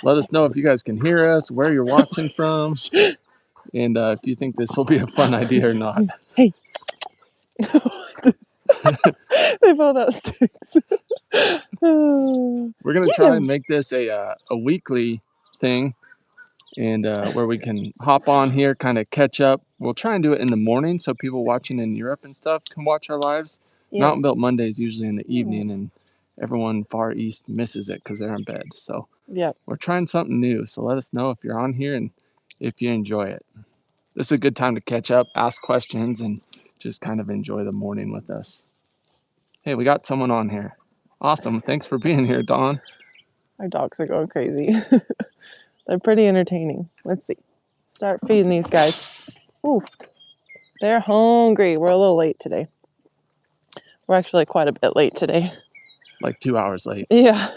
Let us know if you guys can hear us, where you're watching from, and if you think this will be a fun idea or not. Hey. They pulled out sticks. We're going to try and make this a weekly thing, and where we can hop on here, kind of catch up. We'll try and do it in the morning so people watching in Europe and stuff can watch our lives. Yes. Mountain Built Monday is usually in the evening, and everyone far east misses it because they're in bed. So we're trying something new. So let us know if you're on here and if you enjoy it. This is a good time to catch up, ask questions, and just kind of enjoy the morning with us. Hey, we got someone on here. Awesome. Thanks for being here, Dawn. Our dogs are going crazy. They're pretty entertaining. Let's see. Start feeding these guys. Oof. They're hungry. We're a little late today. We're actually quite a bit late today. Like 2 hours late. Yeah.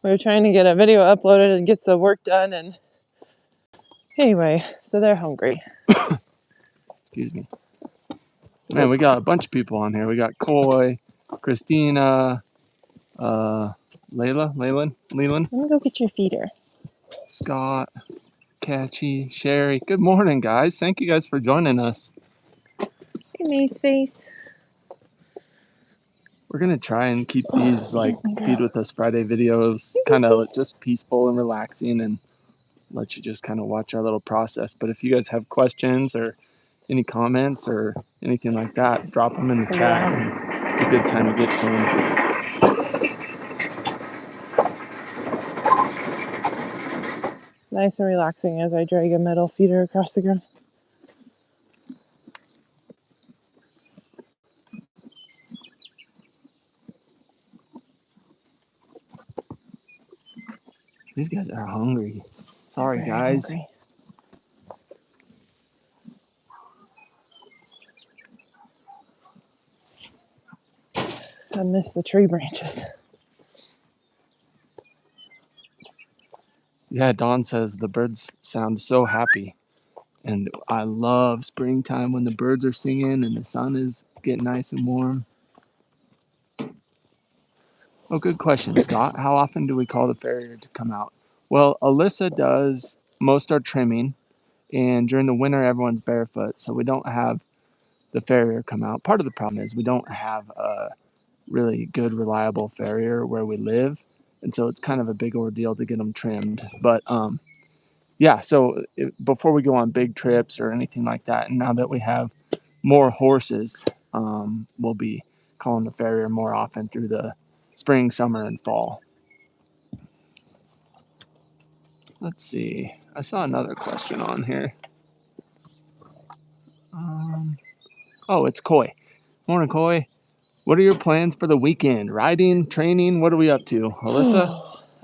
We were trying to get a video uploaded and get some work done. And anyway, so they're hungry. Excuse me. Man, we got a bunch of people on here. We got Coy, Christina, Leland. Let me go get your feeder. Scott, Catchy, Sherry. Good morning, guys. Thank you guys for joining us. Hey, Mace Face. We're going to try and keep these like Feed With Us Friday videos kind of just peaceful and relaxing and let you just kind of watch our little process. But if you guys have questions or any comments or anything like that, drop them in the chat. And it's a good time to get to them. Nice and relaxing as I drag a metal feeder across the ground. These guys are hungry. Sorry, guys. Hungry. I miss the tree branches. Yeah, Dawn says the birds sound so happy. And I love springtime when the birds are singing and the sun is getting nice and warm. Oh, good question, Scott. How often do we call the farrier to come out? Well, Alyssa does most our trimming, and during the winter, everyone's barefoot, so we don't have the farrier come out. Part of the problem is we don't have a really good, reliable farrier where we live, and so it's kind of a big ordeal to get them trimmed. But yeah, so before we go on big trips or anything like that, and now that we have more horses, we'll be calling the farrier more often through the spring, summer, and fall. Let's see. I saw another question on here. Oh, it's Coy. Morning, Coy. What are your plans for the weekend? Riding, training? What are we up to? Alyssa?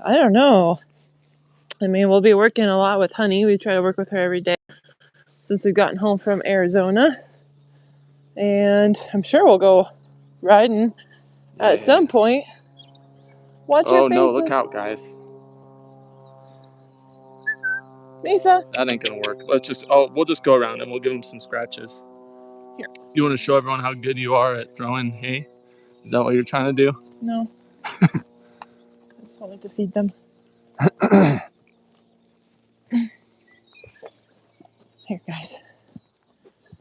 I don't know. I mean, we'll be working a lot with Honey. We try to work with her every day since we've gotten home from Arizona. And I'm sure we'll go riding at some point. Watch your faces. Oh, no, look out, guys. Mesa. That ain't gonna work. We'll just go around and we'll give them some scratches. Here. You want to show everyone how good you are at throwing hay? Is that what you're trying to do? No. I just wanted to feed them. Here, guys.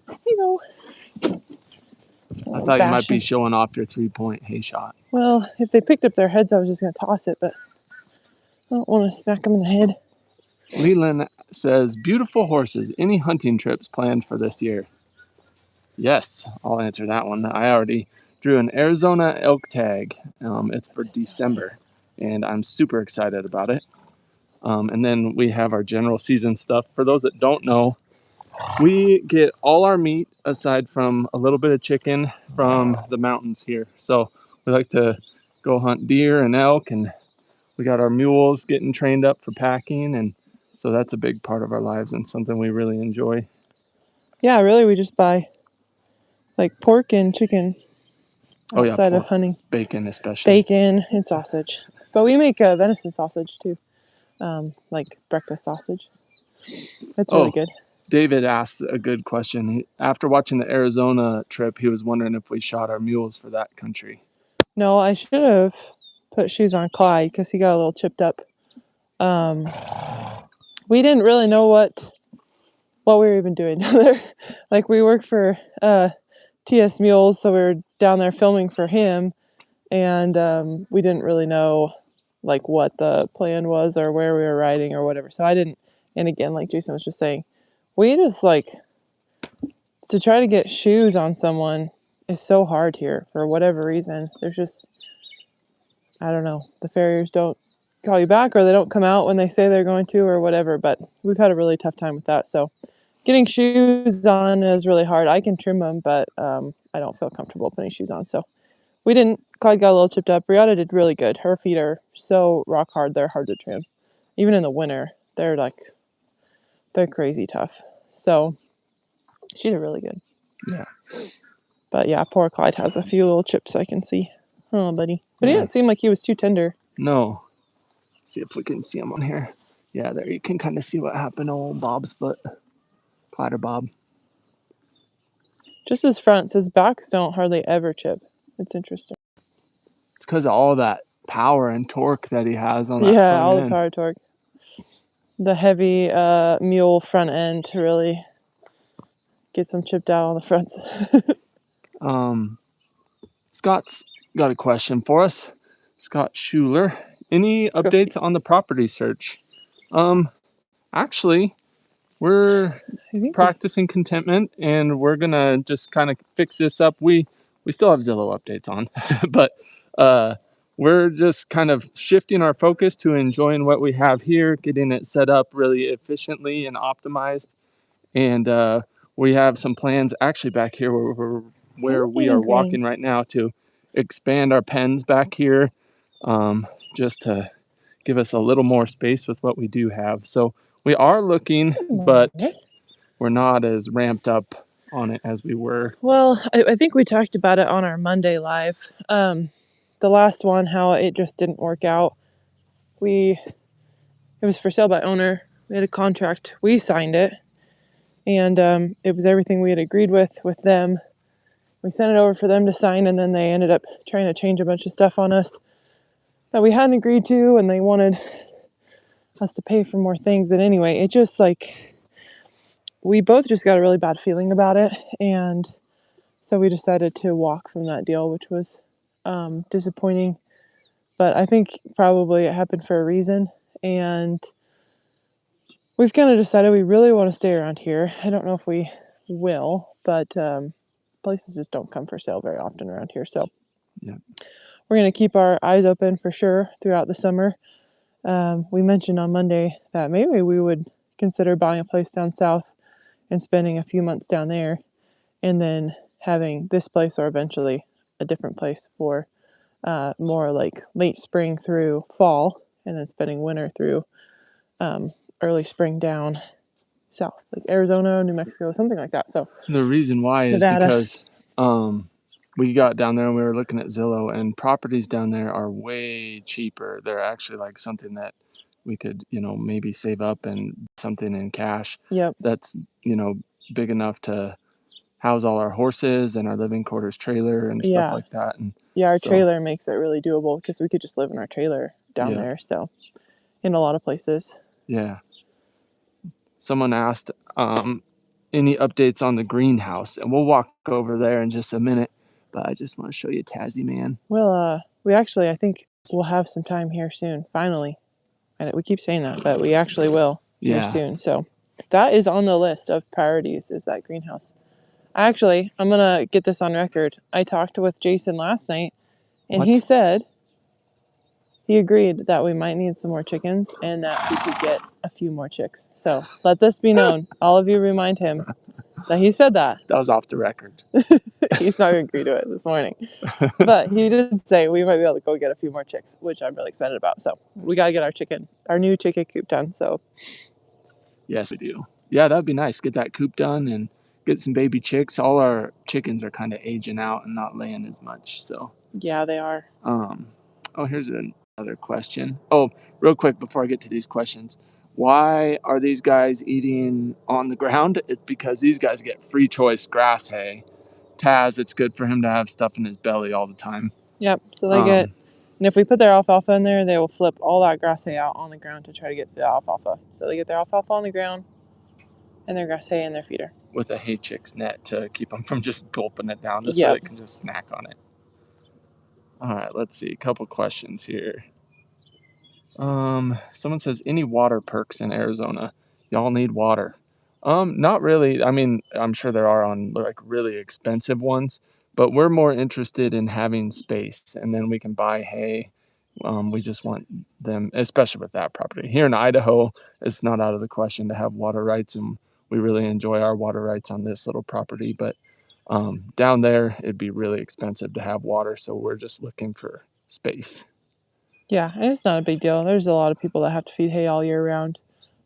Here you go. I thought you might be showing off your 3-point hay shot. Well, if they picked up their heads, I was just going to toss it, but I don't want to smack them in the head. Leland says, beautiful horses. Any hunting trips planned for this year? Yes, I'll answer that one. I already drew an Arizona elk tag. It's for December, and I'm super excited about it. And then we have our general season stuff. For those that don't know, we get all our meat aside from a little bit of chicken from the mountains here. So we like to go hunt deer and elk, and we got our mules getting trained up for packing, and so that's a big part of our lives and something we really enjoy. Yeah, really, we just buy like pork and chicken outside of hunting. Bacon especially. Bacon and sausage. But we make venison sausage too, like breakfast sausage. That's really good. David asked a good question. After watching the Arizona trip, he was wondering if we shot our mules for that country. No, I should have put shoes on Clyde because he got a little chipped up we didn't really know what we were even doing down there. Like, we work for TS Mules, so we were down there filming for him, and we didn't really know like what the plan was or where we were riding or whatever. So I didn't. And again, like Jason was just saying, we just like to try to get shoes on someone is so hard here for whatever reason. There's just, I don't know, the farriers don't call you back, or they don't come out when they say they're going to, or whatever. But we've had a really tough time with that. So getting shoes on is really hard. I can trim them, but I don't feel comfortable putting shoes on. So we didn't. Clyde got a little chipped up. Brianna did really good. Her feet are so rock hard. They're hard to trim. Even in the winter, they're crazy tough. So she did really good. Yeah. But yeah, poor Clyde has a few little chips I can see. Oh, buddy. But he didn't seem like he was too tender. No. See if we can see him on here. Yeah, there you can kind of see what happened to old Bob's foot. Clyde or Bob. Just his fronts. His backs don't hardly ever chip. It's interesting. It's because of all that power and torque that he has on that front all end. the power torque. The heavy mule front end really gets him chipped out on the fronts. Scott's got a question for us. Scott Schuler. Any updates on the property search? Actually, we're practicing contentment, and we're gonna just kind of fix this up. We still have Zillow updates on, but we're just kind of shifting our focus to enjoying what we have here, getting it set up really efficiently and optimized. And we have some plans actually back here where we are walking right now to expand our pens back here, just to give us a little more space with what we do have. So we are looking, but we're not as ramped up on it as we were. Well, I think we talked about it on our Monday live. The last one, how it just didn't work out. It was for sale by owner. We had a contract. We signed it. And it was everything we had agreed with them. We sent it over for them to sign, and then they ended up trying to change a bunch of stuff on us that we hadn't agreed to, and they wanted us to pay for more things. And anyway, it just we both just got a really bad feeling about it, and so we decided to walk from that deal, which was disappointing. But I think probably it happened for a reason, and we've kind of decided we really want to stay around here. I don't know if we will, but places just don't come for sale very often around here. So yeah, we're going to keep our eyes open for sure throughout the summer. We mentioned on Monday that maybe we would consider buying a place down south and spending a few months down there, and then having this place or eventually a different place for more like late spring through fall, and then spending winter through early spring down south, like Arizona, New Mexico, something like that. So the reason why is Nevada. because we got down there and we were looking at Zillow, and properties down there are way cheaper. They're actually like something that we could, maybe save up and something in cash. Yep. That's, big enough to house all our horses and our living quarters trailer and stuff like that. And our trailer makes it really doable because we could just live in our trailer down there. So in a lot of places. Yeah. Someone asked any updates on the greenhouse, and we'll walk over there in just a minute, but I just want to show you Tassie Man. Well, we actually, I think we'll have some time here soon, finally. And we keep saying that, but we actually will here soon. So that is on the list of priorities, is that greenhouse. Actually, I'm going to get this on record. I talked with Jason last night, and he said he agreed that we might need some more chickens and that we could get a few more chicks. So let this be known. All of you remind him that he said that. That was off the record. He's not going to agree to it this morning. But he did say we might be able to go get a few more chicks, which I'm really excited about. So we got to get our new chicken coop done. So yes, we do. Yeah, that'd be nice. Get that coop done and get some baby chicks. All our chickens are kind of aging out and not laying as much. So yeah, they are. Here's another question. Oh, real quick before I get to these questions. Why are these guys eating on the ground? It's because these guys get free choice grass hay. Taz, it's good for him to have stuff in his belly all the time. Yep. So they get And if we put their alfalfa in there, they will flip all that grass hay out on the ground to try to get to the alfalfa. So they get their alfalfa on the ground and their grass hay in their feeder. With a hay chicks net to keep them from just gulping it down, just so Yep. they can just snack on it. All right, let's see. A couple questions here. Someone says, any water perks in Arizona? Y'all need water. Not really. I mean, I'm sure there are on like really expensive ones, but we're more interested in having space, and then we can buy hay. We just want them, especially with that property. Here in Idaho, it's not out of the question to have water rights, and we really enjoy our water rights on this little property. But down there, it'd be really expensive to have water, so we're just looking for space. Yeah, and it's not a big deal. There's a lot of people that have to feed hay all year round.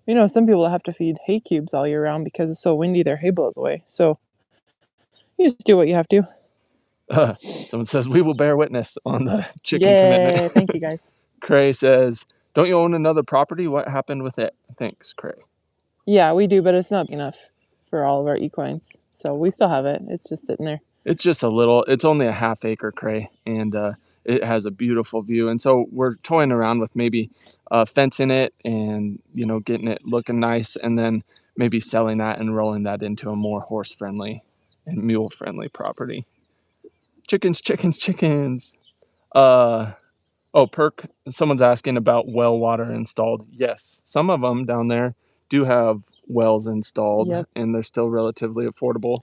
You know, some people that have to feed hay cubes all year round because it's so windy, their hay blows away. So you just do what you have to. Someone says, we will bear witness on the chicken Yay, commitment. thank you guys. Cray says, don't you own another property? What happened with it? Thanks, Cray. Yeah, we do, but it's not big enough for all of our equines. So we still have it. It's just sitting there. It's just a little, it's only a half acre, Cray, and it has a beautiful view. And so we're toying around with maybe fencing it and, you know, getting it looking nice, and then maybe selling that and rolling that into a more horse-friendly and mule-friendly property. Chickens, chickens, chickens. Oh, perk, someone's asking about well water installed. Yes, some of them down there do have wells installed, Yep. and they're still relatively affordable.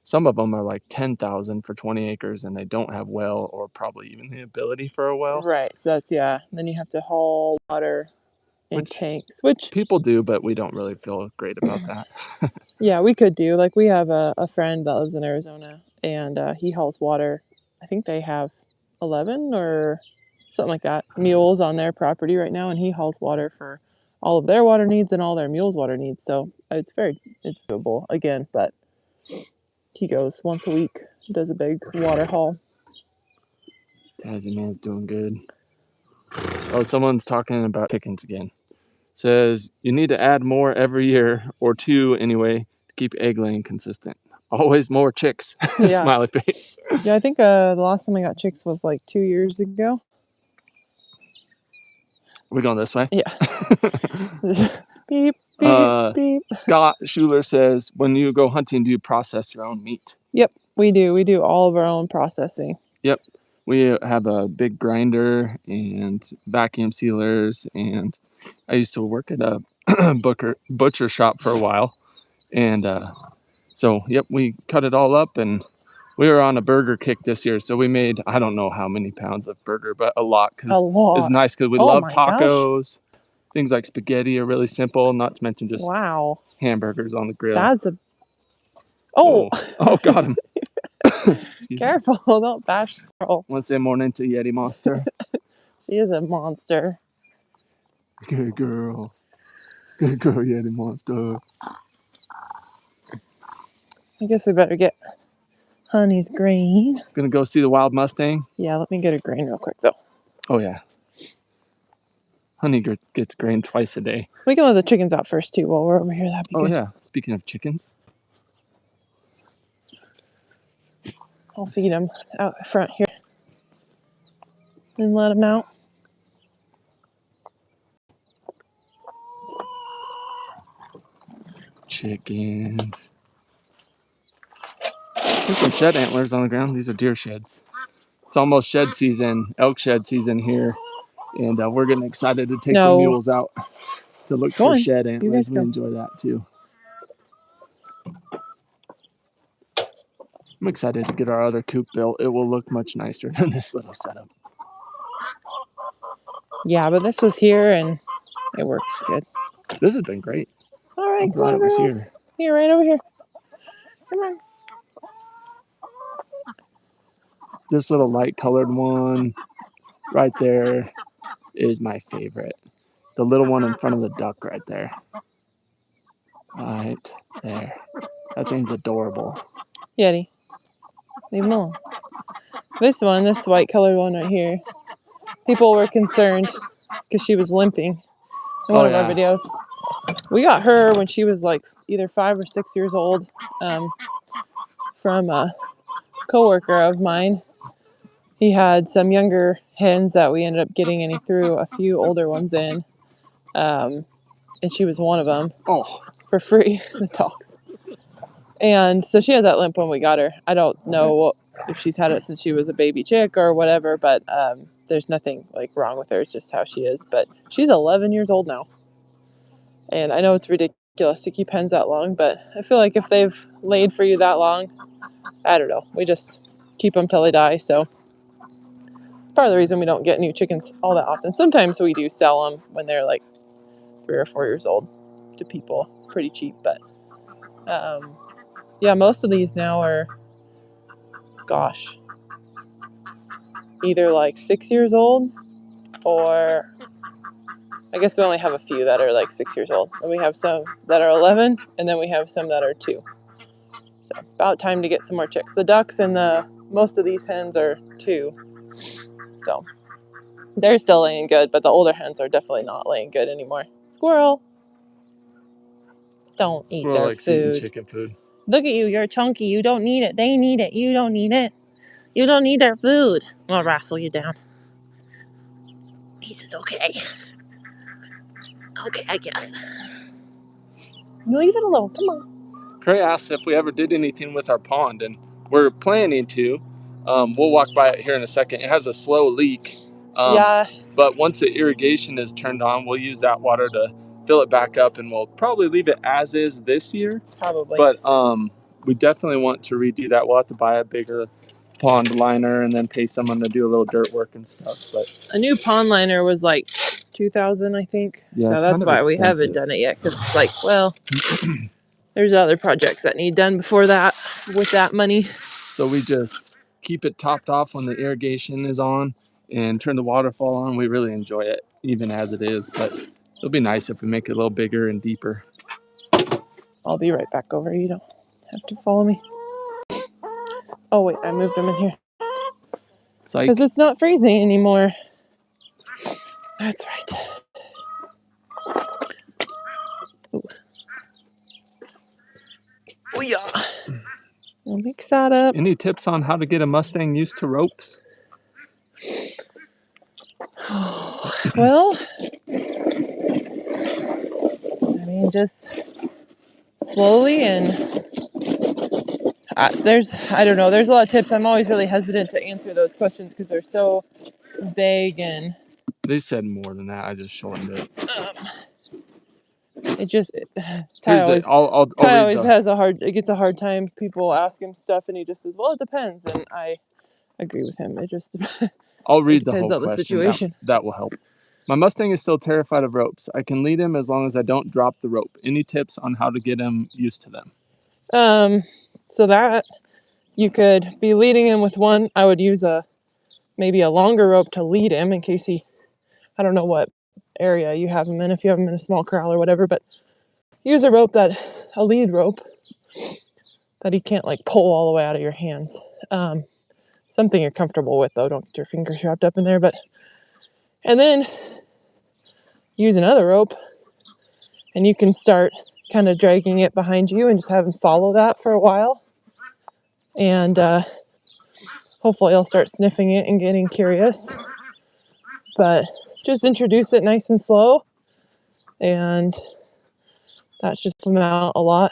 Some of them are like 10,000 for 20 acres, and they don't have well or probably even the ability for a well. Right. So that's, yeah. And then you have to haul water in tanks, which people do, but we don't really feel great about that. yeah, we could do. Like, we have a friend that lives in Arizona, and he hauls water. I think they have 11 or something like that mules on their property right now, and he hauls water for all of their water needs and all their mules' water needs. So it's doable again, but he goes once a week, does a big water haul. Tazzy man's doing good. Oh, someone's talking about chickens again. Says you need to add more every year, or 2 anyway, to keep egg laying consistent. Always more chicks. Yeah. Smiley face. Yeah, I think the last time I got chicks was like 2 years ago. We going this way? Yeah. Beep, beep, beep. Scott Schuler says, when you go hunting, do you process your own meat? Yep, we do. We do all of our own processing. Yep. We have a big grinder and vacuum sealers, and I used to work at a butcher shop for a while. And so, yep, we cut it all up, and we were on a burger kick this year. So we made, I don't know how many pounds of burger, but a lot. It's nice because we love tacos. Gosh. Things like spaghetti are really simple, not to mention just hamburgers on the grill. That's a... Oh, got him. Careful, don't bash Squirrel. Want to say morning to Yeti Monster? She is a monster. Good girl. Good girl, Yeti Monster. I guess we better get Honey's grain. Gonna go see the wild Mustang? Yeah, let me get a grain real quick, though. Oh, yeah. Honey gets grain twice a day. We can let the chickens out first, too, while we're over here. That'd be good. Oh, yeah. Speaking of chickens. I'll feed them out front here. And let them out. Chickens. There's some shed antlers on the ground. These are deer sheds. It's almost shed season, elk shed season here. And we're getting excited to take the mules out to look for shed antlers. We enjoy that too. I'm excited to get our other coop built. It will look much nicer than this little setup. Yeah, but this was here and it works good. This has been great. All right, come on, girls. Here, right over here. Come on. This little light colored one right there is my favorite. The little one in front of the duck right there. Right there. That thing's adorable. Yeti. Leave him alone. This white colored one right here. People were concerned because she was limping in one of our videos. We got her when she was like either 5 or 6 years old from a coworker of mine. he had some younger hens that we ended up getting, and he threw a few older ones in. And she was one of them. Oh, for free, the dogs. And so she had that limp when we got her. I don't know if she's had it since she was a baby chick or whatever, but there's nothing like wrong with her. It's just how she is. But she's 11 years old now. And I know it's ridiculous to keep hens that long, but I feel like if they've laid for you that long, I don't know. We just keep them till they die. So it's part of the reason we don't get new chickens all that often. Sometimes we do sell them when they're like 3 or 4 years old to people pretty cheap, but yeah, most of these now are, gosh, either like 6 years old, or I guess we only have a few that are like 6 years old. And we have some that are 11, and then we have some that are 2. So about time to get some more chicks. The ducks and most of these hens are 2. So they're still laying good, but the older hens are definitely not laying good anymore. Squirrel. Don't eat Squirrel their likes eating food. chicken food. Look at you, you're chunky. You don't need it. They need it. You don't need it. You don't need their food. I'll wrestle you down. He says, okay. Okay, I guess. Leave it alone. Come on. Cray asked if we ever did anything with our pond, and we're planning to. We'll walk by it here in a second. It has a slow leak. Yeah. But once the irrigation is turned on, we'll use that water to fill it back up, and we'll probably leave it as is this year. Probably. But we definitely want to redo that. We'll have to buy a bigger pond liner and then pay someone to do a little dirt work and stuff. But a new pond liner was like $2,000, I think. Yeah, so that's why we haven't done it yet. Because it's like, well, there's other projects that need done before that with that money. So we just keep it topped off when the irrigation is on and turn the waterfall on. We really enjoy it, even as it is. But it'll be nice if we make it a little bigger and deeper. I'll be right back over. You don't have to follow me. Oh, wait, I moved them in here. Because it's not freezing anymore. That's right. Ooh. Oh, yeah. We'll mix that up. Any tips on how to get a Mustang used to ropes? Well, I mean, just slowly, and I don't know, there's a lot of tips. I'm always really hesitant to answer those questions because they're so vague, and they said more than that. I just shortened it. It just Ty always has a hard time. People ask him stuff, and he just says, "Well, it depends," and I agree with him. It just I'll read the whole depends on the situation. That will help. My Mustang is still terrified of ropes. I can lead him as long as I don't drop the rope. Any tips on how to get him used to them? So that you could be leading him with one. I would use maybe a longer rope to lead him in case I don't know what area you have him in, if you have him in a small corral or whatever, but use a lead rope that he can't like pull all the way out of your hands. Something you're comfortable with though. Don't get your fingers wrapped up in there, and then use another rope, and you can start kind of dragging it behind you and just have him follow that for a while. And hopefully he'll start sniffing it and getting curious. But just introduce it nice and slow, and that should come out a lot.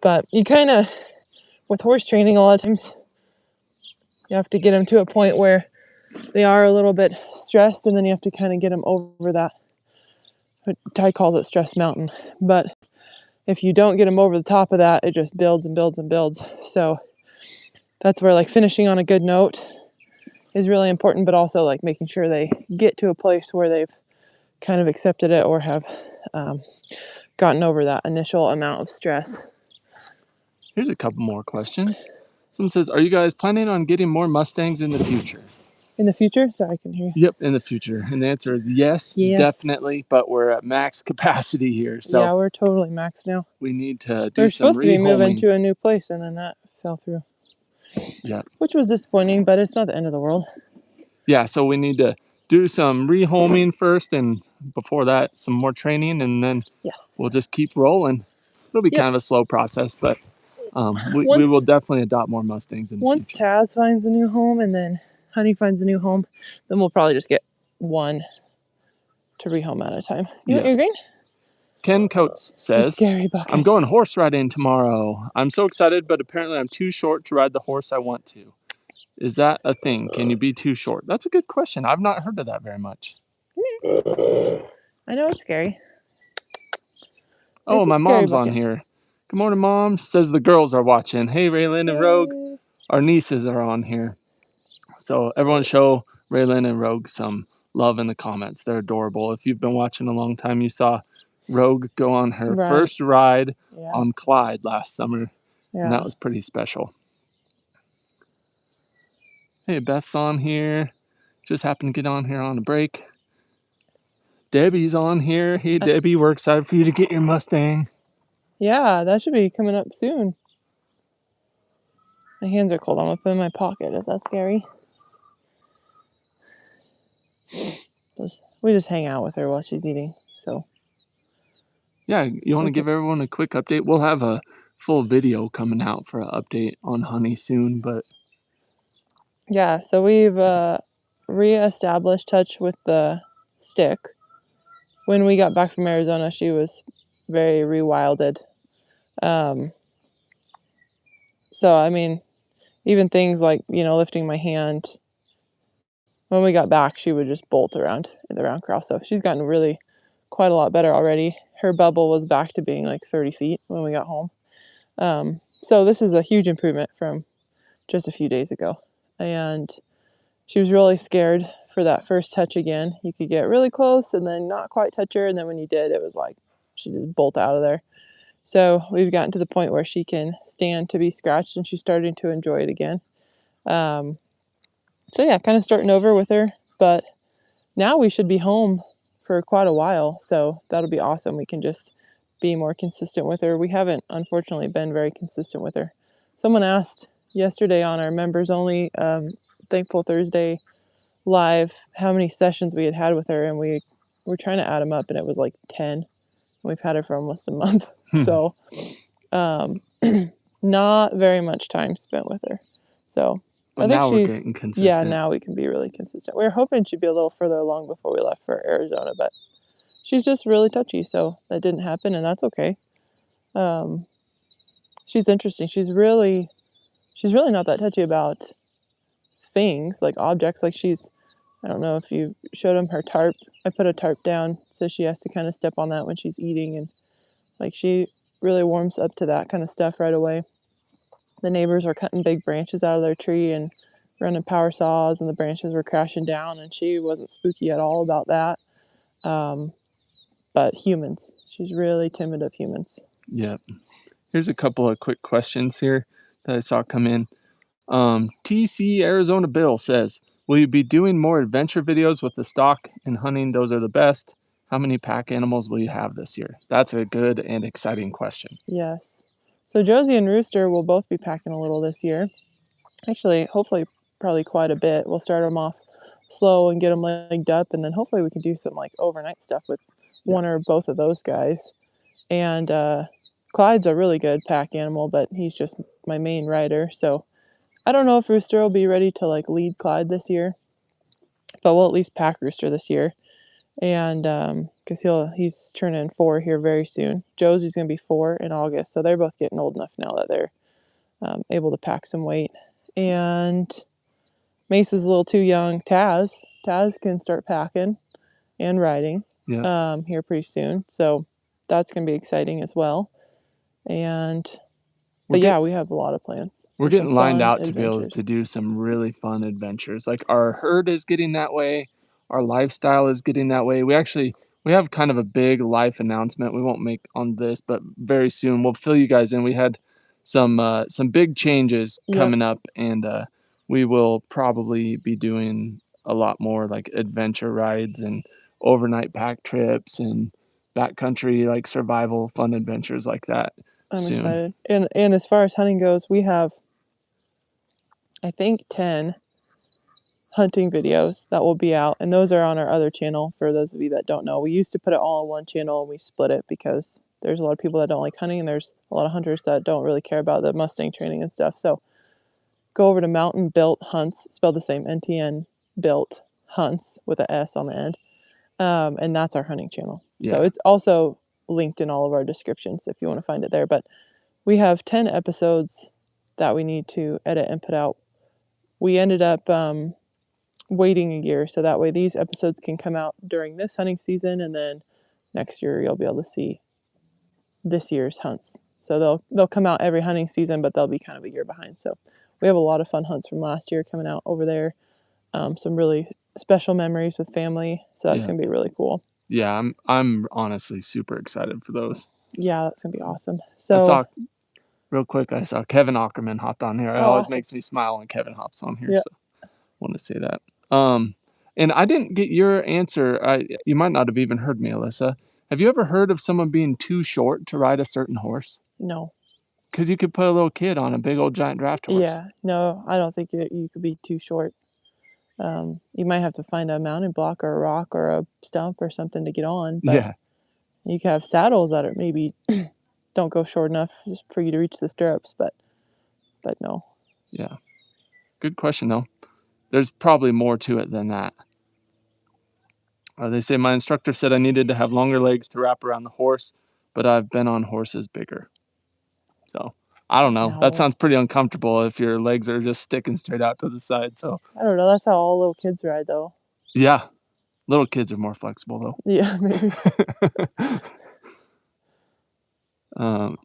But you kind of, with horse training, a lot of times you have to get them to a point where they are a little bit stressed, and then you have to kind of get them over that. Ty calls it stress mountain. But if you don't get them over the top of that, it just builds and builds and builds. So that's where like finishing on a good note is really important, but also like making sure they get to a place where they've kind of accepted it or have gotten over that initial amount of stress. Here's a couple more questions. Someone says, are you guys planning on getting more Mustangs in the future? In the future? Sorry, I can hear you. Yep, in the future. And the answer is yes, definitely, but we're at max capacity here. So yeah, we're totally max now. We need to do some rehoming. We're supposed to be moving to a new place, and then that fell through. Yeah. Which was disappointing, but it's not the end of the world. Yeah, so we need to do some rehoming first, and before that, some more training, and then we'll just keep rolling. It'll be kind of a slow process, but We will definitely adopt more Mustangs in the Once future. Taz finds a new home and then Honey finds a new home, then we'll probably just get one to rehome at a time. You want your green? Ken Coates says, scary bucket. I'm going horse riding tomorrow. I'm so excited, but apparently I'm too short to ride the horse I want to. Is that a thing? Can you be too short? That's a good question. I've not heard of that very much. I know it's scary. Oh, my mom's on here. Good morning, Mom. Says the girls are watching. Hey, Raylan and Rogue. Our nieces are on here. So everyone show Raylan and Rogue some love in the comments. They're adorable. If you've been watching a long time, you saw Rogue go on her first ride on Clyde last summer. And that was pretty special. Hey, Beth's on here. Just happened to get on here on a break. Debbie's on here. Hey, Debbie, we're excited for you to get your Mustang. Yeah, that should be coming up soon. My hands are cold. I'm going to put in my pocket. Is that scary? We just hang out with her while she's eating. So. Yeah, you want to give everyone a quick update? We'll have a full video coming out for an update on Honey soon, but... Yeah, so we've re-established touch with the stick. When we got back from Arizona, she was very rewilded. So, I mean, even things like, lifting my hand. When we got back, she would just bolt around in the round cross. So she's gotten really quite a lot better already. Her bubble was back to being like 30 feet when we got home. So this is a huge improvement from just a few days ago. And she was really scared for that first touch again. You could get really close and then not quite touch her. And then when you did, it was like she just bolt out of there. So we've gotten to the point where she can stand to be scratched and she's starting to enjoy it again. So yeah, kind of starting over with her. But now we should be home for quite a while. So that'll be awesome. We can just be more consistent with her. We haven't, unfortunately, been very consistent with her. Someone asked yesterday on our members only Thankful Thursday live how many sessions we had with her, and we were trying to add them up, and it was like 10. We've had her for almost a month. So not very much time spent with her. So but I think now we're getting consistent. Yeah, now we can be really consistent. We were hoping she'd be a little further along before we left for Arizona, but she's just really touchy, so that didn't happen, and that's okay. She's interesting. She's really not that touchy about things like objects. Like I don't know if you showed them her tarp. I put a tarp down, so she has to kind of step on that when she's eating, and like she really warms up to that kind of stuff right away. The neighbors were cutting big branches out of their tree and running power saws, and the branches were crashing down, and she wasn't spooky at all about that. But humans, she's really timid of humans. Yeah. Here's a couple of quick questions here that I saw come in. TC Arizona Bill says, will you be doing more adventure videos with the stock and hunting? Those are the best. How many pack animals will you have this year? That's a good and exciting question. Yes. So Josie and Rooster will both be packing a little this year. Actually, hopefully, probably quite a bit. We'll start them off slow and get them legged up, and then hopefully we can do some like overnight stuff with one or both of those guys. And Clyde's a really good pack animal, but he's just my main rider. So I don't know if Rooster will be ready to like lead Clyde this year, but we'll at least pack Rooster this year. And because he's turning 4 here very soon. Josie's going to be 4 in August, so they're both getting old enough now that they're able to pack some weight. And Mace is a little too young. Taz can start packing and riding here pretty soon, so that's going to be exciting as well. And we have a lot of plans. We're getting lined out to be able to do some really fun adventures. Like our herd is getting that way. Our lifestyle is getting that way. We have kind of a big life announcement. We won't make on this, but very soon we'll fill you guys in. We had some big changes coming up, and we will probably be doing a lot more like adventure rides and overnight pack trips and backcountry like survival fun adventures like that. I'm excited. And as far as hunting goes, we have, I think, 10 hunting videos that will be out, and those are on our other channel. For those of you that don't know, we used to put it all on one channel and we split it because there's a lot of people that don't like hunting, and there's a lot of hunters that don't really care about the Mustang training and stuff. So go over to Mountain Built Hunts, spelled the same, NTN Built Hunts with an S on the end. And that's our hunting channel. Yeah. So it's also linked in all of our descriptions if you want to find it there. But we have 10 episodes that we need to edit and put out. We ended up waiting a year, so that way these episodes can come out during this hunting season, and then next year you'll be able to see this year's hunts. So they'll come out every hunting season, but they'll be kind of a year behind. So we have a lot of fun hunts from last year coming out over there. Some really special memories with family, so that's gonna be really cool. Yeah, I'm honestly super excited for those. Yeah, that's gonna be awesome. So I saw Kevin Ackerman hopped on here. It always makes me smile when Kevin hops on here. So I want to say that. And I didn't get your answer. You might not have even heard me, Alyssa. Have you ever heard of someone being too short to ride a certain horse? No. Because you could put a little kid on a big old giant draft horse. Yeah, no, I don't think you could be too short. You might have to find a mounting block or a rock or a stump or something to get on. But Yeah. you could have saddles that are maybe don't go short enough for you to reach the stirrups, but no. Yeah. Good question, though. There's probably more to it than that. They say my instructor said I needed to have longer legs to wrap around the horse, but I've been on horses bigger. So I don't know. No. That sounds pretty uncomfortable if your legs are just sticking straight out to the side. So I don't know. That's how all little kids ride, though. Yeah. Little kids are more flexible, though. Yeah, maybe.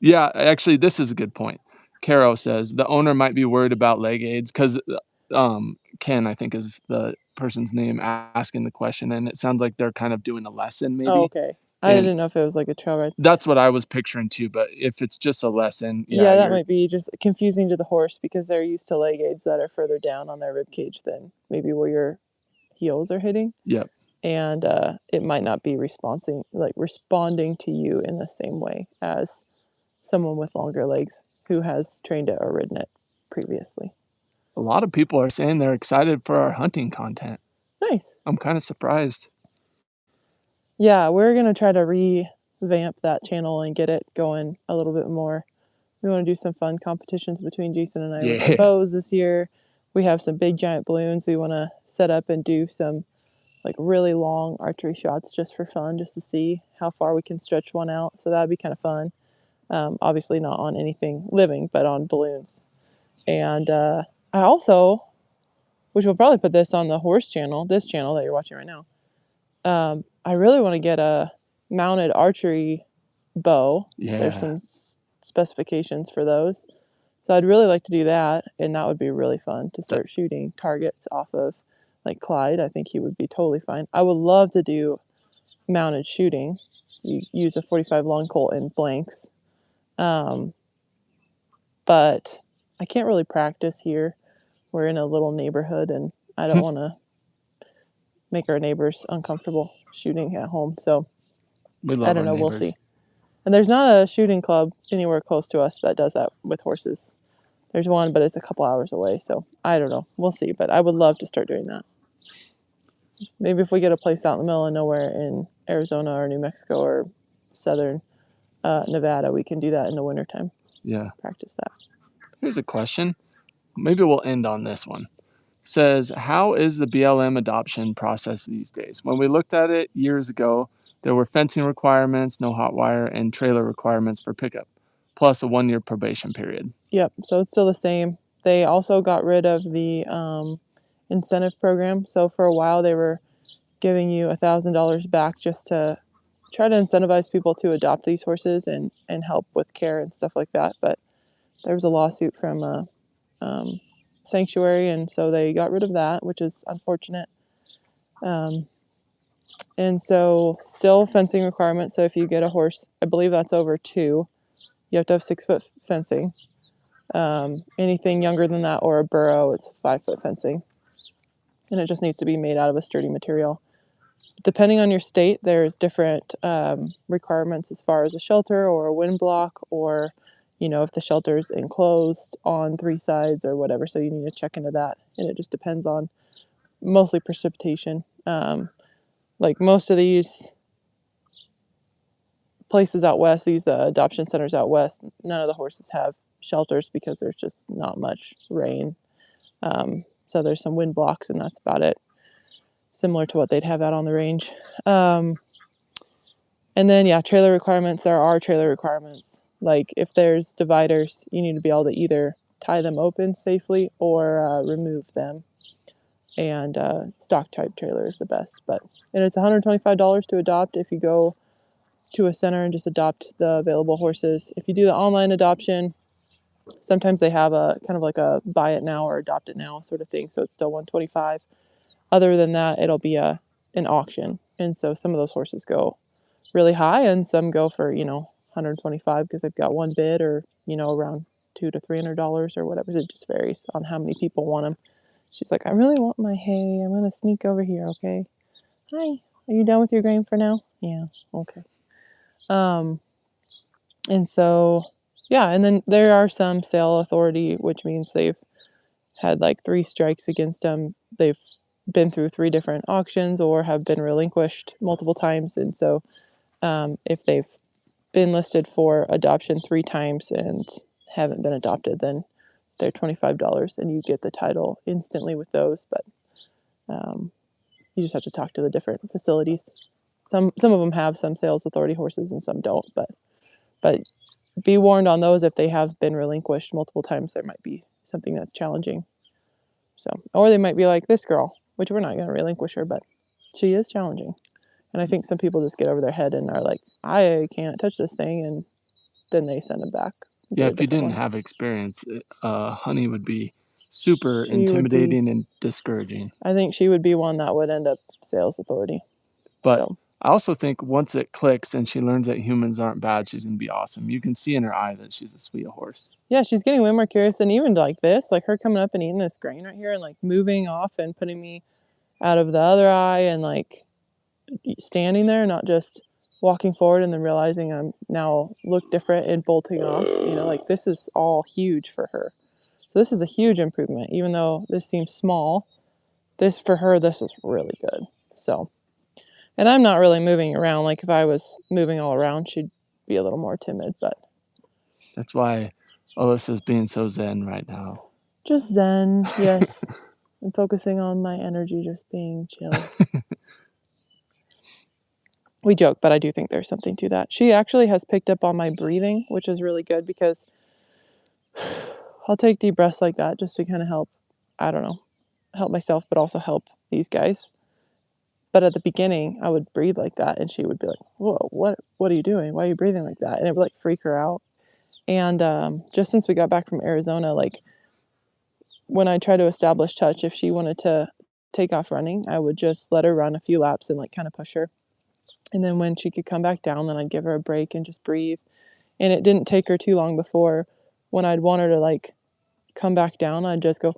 Yeah, actually, this is a good point. Caro says the owner might be worried about leg aids because Ken, I think, is the person's name asking the question, and it sounds like they're kind of doing a lesson, maybe. Oh, okay. I didn't know if it was like a trail ride. That's what I was picturing too, but if it's just a lesson, yeah, that might be just confusing to the horse because they're used to leg aids that are further down on their rib cage than maybe where your heels are hitting. Yep. And it might not be responding to you in the same way as someone with longer legs who has trained it or ridden it previously. A lot of people are saying they're excited for our hunting content. Nice. I'm kind of surprised. Yeah, we're going to try to revamp that channel and get it going a little bit more. We want to do some fun competitions between Jason and I with our bows this year. We have some big giant balloons. We want to set up and do some like really long archery shots just for fun, just to see how far we can stretch one out. So that'd be kind of fun. Obviously not on anything living, but on balloons. And I also, which we'll probably put this on the horse channel, this channel that you're watching right now. I really want to get a mounted archery bow. Yeah. There's some specifications for those. So I'd really like to do that, and that would be really fun to start shooting targets off of like Clyde. I think he would be totally fine. I would love to do mounted shooting. You use a 45 long Colt in blanks. But I can't really practice here. We're in a little neighborhood, and I don't want to make our neighbors uncomfortable shooting at home. So I don't know. We'll see. And there's not a shooting club anywhere close to us that does that with horses. There's one, but it's a couple hours away. So I don't know. We'll see. But I would love to start doing that. Maybe if we get a place out in the middle of nowhere in Arizona or New Mexico or southern Nevada, we can do that in the wintertime. Yeah. Practice that. Here's a question. Maybe we'll end on this one. Says, how is the BLM adoption process these days? When we looked at it years ago, there were fencing requirements, no hot wire, and trailer requirements for pickup, plus a 1-year probation period. Yep. So it's still the same. They also got rid of the incentive program. So for a while, they were giving you $1,000 back just to try to incentivize people to adopt these horses and help with care and stuff like that. But there was a lawsuit from a sanctuary, and so they got rid of that, which is unfortunate. And so still fencing requirements. So if you get a horse, I believe that's over 2, you have to have 6-foot fencing. Anything younger than that or a burrow, it's 5-foot fencing. And it just needs to be made out of a sturdy material. Depending on your state, there's different requirements as far as a shelter or a wind block, or if the shelter's enclosed on 3 sides or whatever. So you need to check into that. And it just depends on mostly precipitation. Like most of these places out west, these adoption centers out west, none of the horses have shelters because there's just not much rain. So there's some wind blocks, and that's about it. Similar to what they'd have out on the range. And then, yeah, trailer requirements. There are trailer requirements. Like if there's dividers, you need to be able to either tie them open safely or remove them. And stock type trailer is the best. And it's $125 to adopt if you go to a center and just adopt the available horses. If you do the online adoption, sometimes they have a kind of like a buy it now or adopt it now sort of thing. So it's still $125. Other than that, it'll be an auction. And so some of those horses go really high and some go for, $125 because they've got one bid, or, around $200 to $300 or whatever. It just varies on how many people want them. She's like, I really want my hay. I'm going to sneak over here. Okay. Hi. Are you done with your grain for now? Yeah. Okay. And so, yeah. And then there are some sale authority, which means they've had like 3 strikes against them. They've been through 3 different auctions or have been relinquished multiple times. And so if they've been listed for adoption 3 times and haven't been adopted, then they're $25 and you get the title instantly with those. But you just have to talk to the different facilities. Some of them have some sales authority horses and some don't. But be warned on those, if they have been relinquished multiple times, there might be something that's challenging. So, or they might be like this girl, which we're not going to relinquish her, but she is challenging. And I think some people just get over their head and are like, I can't touch this thing, and then they send them back. Yeah, if you didn't have experience, Honey would be super She would be- intimidating and discouraging. I think she would be one that would end up sales authority. But So, I also think once it clicks and she learns that humans aren't bad, she's going to be awesome. You can see in her eye that she's a sweet horse. yeah, she's getting way more curious. And even like this, like her coming up and eating this grain right here and like moving off and putting me out of the other eye and like standing there, not just walking forward and then realizing I'm now look different and bolting off. Like this is all huge for her. So this is a huge improvement, even though this seems small. For her, this is really good. So, and I'm not really moving around. Like if I was moving all around, she'd be a little more timid, but that's why Alyssa's being so zen right now. Just zen, yes. I'm focusing on my energy just being chill. We joke, but I do think there's something to that. She actually has picked up on my breathing, which is really good because I'll take deep breaths like that just to kind of help myself, but also help these guys. But at the beginning, I would breathe like that, and she would be like, whoa, what are you doing? Why are you breathing like that? And it would like freak her out. And just since we got back from Arizona, like when I try to establish touch, if she wanted to take off running, I would just let her run a few laps and like kind of push her. And then when she could come back down, then I'd give her a break and just breathe. And it didn't take her too long before when I'd want her to like come back down, I'd just go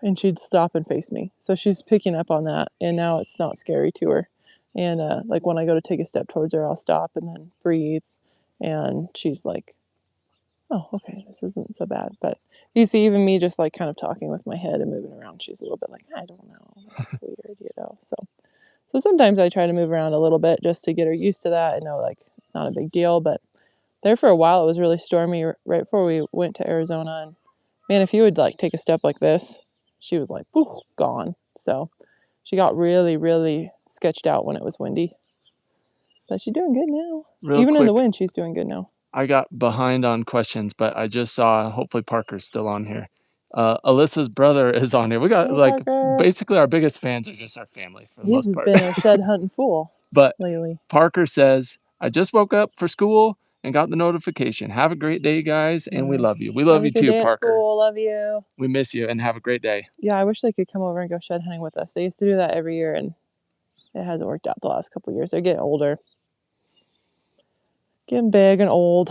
and she'd stop and face me. So she's picking up on that, and now it's not scary to her. And like when I go to take a step towards her, I'll stop and then breathe, and she's like, oh, okay, this isn't so bad. But you see, even me just like kind of talking with my head and moving around, she's a little bit like, I don't know, that's weird, So sometimes I try to move around a little bit just to get her used to that and know like it's not a big deal. But there for a while, it was really stormy right before we went to Arizona. And man, if you would like take a step like this, she was like, poof, gone. So she got really, really sketched out when it was windy. But she's doing good now. Even in the wind, she's doing good now. I got behind on questions, but I just saw, hopefully Parker's still on here. Alyssa's brother is on here. We got Parker. Basically our biggest fans are just our family for the most part. He's been a shed hunting fool but lately. Parker says, I just woke up for school and got the notification. Have a great day, guys, and we love you. We love you too, Parker. School. Love you. We miss you, and have a great day. Yeah, I wish they could come over and go shed hunting with us. They used to do that every year, and it hasn't worked out the last couple of years. They're getting older. Getting big and old.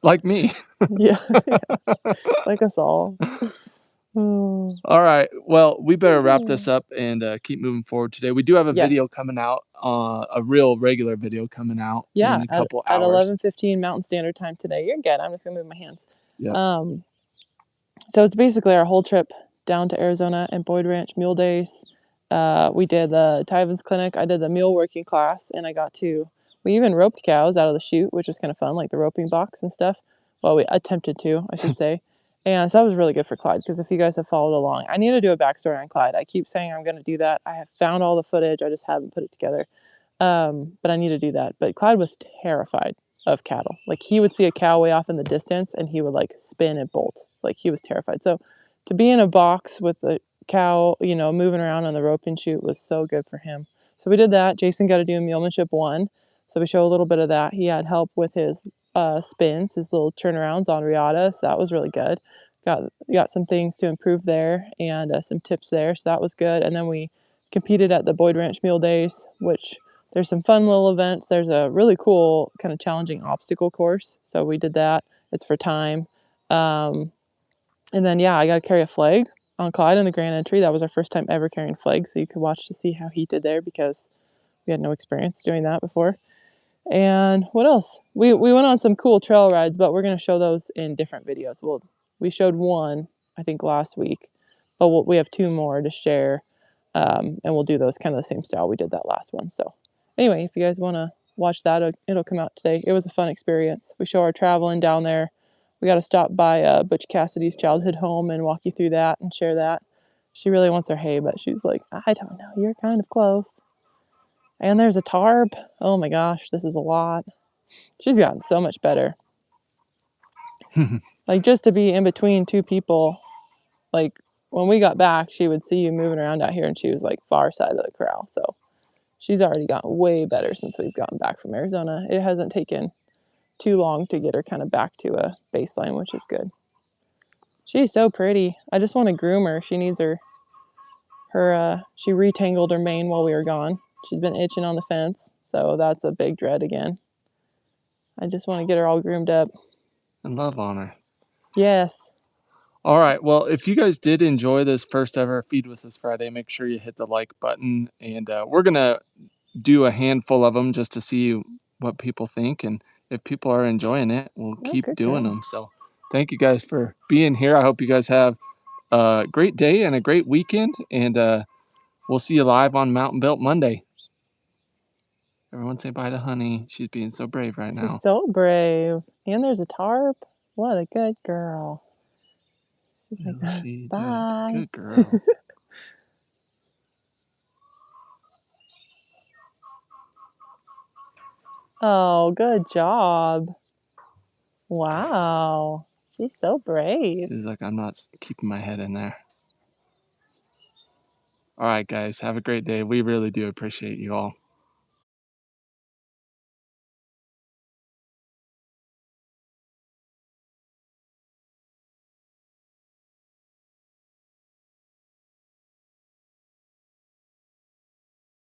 Like me. Yeah. Like us all. All right. Well, we better wrap this up and keep moving forward today. We do have a video coming out, a real regular video coming out in a couple hours. At 11:15 Mountain Standard Time today. You're good. I'm just going to move my hands. Yeah. So it's basically our whole trip down to Arizona and Boyd Ranch Mule Days. We did the Tyvens Clinic. I did the mule working class, and I got to We even roped cows out of the chute, which was kind of fun, like the roping box and stuff. Well, we attempted to, I should say. And so that was really good for Clyde, because if you guys have followed along, I need to do a backstory on Clyde. I keep saying I'm going to do that. I have found all the footage. I just haven't put it together. But I need to do that. But Clyde was terrified of cattle. Like, he would see a cow way off in the distance and he would like spin and bolt. Like, he was terrified. So to be in a box with a cow, you know, moving around on the roping chute was so good for him. So we did that. Jason got to do mulemanship 1. So we show a little bit of that. He had help with his spins, his little turnarounds on Riata. So that was really good. Got some things to improve there, and some tips there. So that was good. And then we competed at the Boyd Ranch Mule Days, which there's some fun little events. There's a really cool kind of challenging obstacle course. So we did that. It's for time. And then, yeah, I got to carry a flag on Clyde in the grand entry. That was our first time ever carrying a flag. So you could watch to see how he did there, because we had no experience doing that before. And what else? We went on some cool trail rides, but we're going to show those in different videos. We showed one, I think, last week, but we have 2 more to share. And we'll do those kind of the same style we did that last one. So anyway, if you guys want to watch that, it'll come out today. It was a fun experience. We show our traveling down there. We got to stop by Butch Cassidy's childhood home and walk you through that and share that. She really wants her hay, but she's like, I don't know, you're kind of close. And there's a tarp. Oh my gosh, this is a lot. She's gotten so much better. Like, just to be in between 2 people, like when we got back, she would see you moving around out here and she was like far side of the corral. So she's already gotten way better since we've gotten back from Arizona. It hasn't taken too long to get her kind of back to a baseline, which is good. She's so pretty. I just want to groom her. She needs she retangled her mane while we were gone. She's been itching on the fence, so that's a big dread again. I just want to get her all groomed up. And love on her. Yes. All right. Well, if you guys did enjoy this first ever Feed With Us Friday, make sure you hit the like button. And we're going to do a handful of them just to see what people think. And if people are enjoying it, we'll keep doing them. So thank you guys for being here. I hope you guys have a great day and a great weekend. And we'll see you live on Mountain Belt Monday. Everyone say bye to Honey. She's being so brave right now. She's so brave. And there's a tarp. What a good girl. She's like, she bye. did. Good girl. Oh, good job. Wow. She's so brave. She's like, I'm not keeping my head in there. All right, guys. Have a great day. We really do appreciate you all.